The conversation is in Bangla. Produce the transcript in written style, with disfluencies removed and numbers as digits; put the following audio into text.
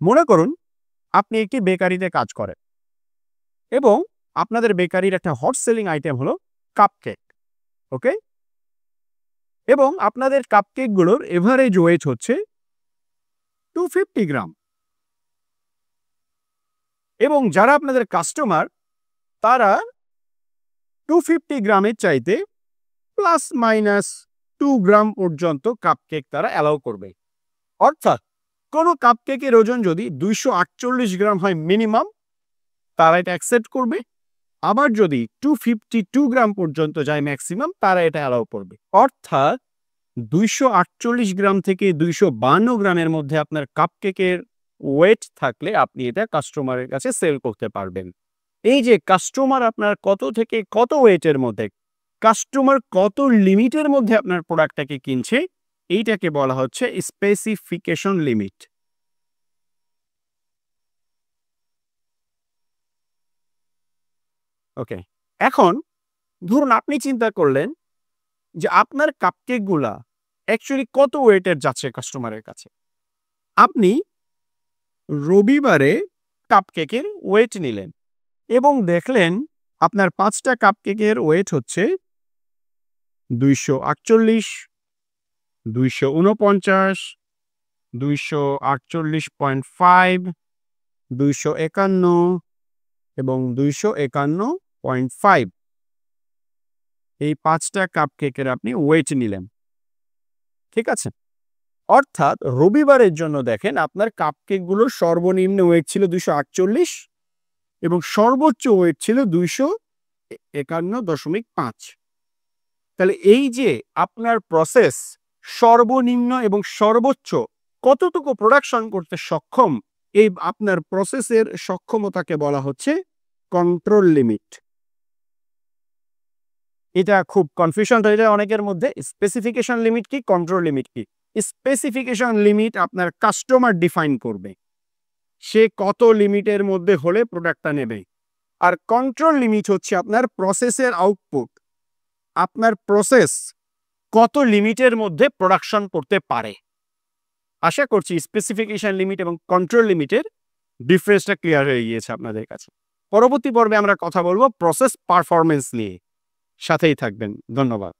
মনে করুন আপনি একটি বেকারিতে কাজ করেন এবং আপনাদের বেকারির একটা হট সেলিং আইটেম হলো কাপকেক। ওকে, এবং আপনাদের কাপকেকগুলোর এভারেজ ওয়েট হচ্ছে 250 গ্রাম, এবং যারা আপনাদের কাস্টমার তারা 250 গ্রামের চাইতে প্লাস মাইনাস 2 গ্রাম পর্যন্ত কাপকেক তারা অ্যালাউ করবে। অর্থাৎ কোনো কাপকেকের ওজন যদি 248 গ্রাম হয় মিনিমাম, তারা এটা অ্যাকসেপ্ট করবে। আবার যদি 252 গ্রাম পর্যন্ত যায় ম্যাক্সিমাম, তারা এটা অ্যালাউ করবে। অর্থাৎ 248 গ্রাম থেকে 252 গ্রামের মধ্যে আপনার কাপকেকের ওয়েট থাকলে আপনি এটা কাস্টমারের কাছে সেল করতে পারবেন। এই যে কাস্টমার আপনার কত থেকে কত ওয়েটের মধ্যে, কাস্টমার কত লিমিটের মধ্যে আপনার প্রোডাক্টটাকে কিনছে, এইটাকে বলা হচ্ছে স্পেসিফিকেশন লিমিট। ওকে, এখন ধরুন আপনি চিন্তা করলেন যে আপনার কাপকেকগুলা অ্যাকচুয়ালি কত ওয়েটের যাচ্ছে কাস্টমারের কাছে। আপনি রবিবারে কাপকেকের ওয়েট নিলেন এবং দেখলেন আপনার 5টা কাপকেকের ওয়েট হচ্ছে 248, 249, 248.5, 251 এবং 251.5। এই 5টা কাপকেকের আপনি ওয়েট নিলেন, ঠিক আছে? অর্থাৎ রবিবারের জন্য দেখেন আপনার কাপকেকগুলোর সর্বনিম্ন ওয়েট ছিল 248 এবং সর্বোচ্চ ওয়েট ছিল 251.5। তাহলে এই যে আপনার প্রসেস সর্বনিম্ন এবং সর্বোচ্চ কতটুকু প্রোডাকশন করতে সক্ষম, এই আপনার প্রসেসের সক্ষমতাকে বলা হচ্ছে কন্ট্রোল লিমিট। এটা খুব কনফিউশন হয়ে যায় অনেকের মধ্যে। স্পেসিফিকেশন লিমিট কি, কন্ট্রোল লিমিট কি? স্পেসিফিকেশন লিমিট আপনার কাস্টমার ডিফাইন করবে, সে কত লিমিটের মধ্যে হলে প্রোডাক্টটা নেবে। আর কন্ট্রোল লিমিট হচ্ছে আপনার প্রসেসের আউটপুট, আপনার প্রসেস কত লিমিটের মধ্যে প্রোডাকশন করতে পারে। আশা করছি স্পেসিফিকেশন লিমিট এবং কন্ট্রোল লিমিটের ডিফারেন্সটা ক্লিয়ার হয়ে গিয়েছে আপনাদের কাছে। পরবর্তী পর্বে আমরা কথা বলবো প্রসেস পারফরমেন্স নিয়ে। সাথেই থাকবেন। ধন্যবাদ।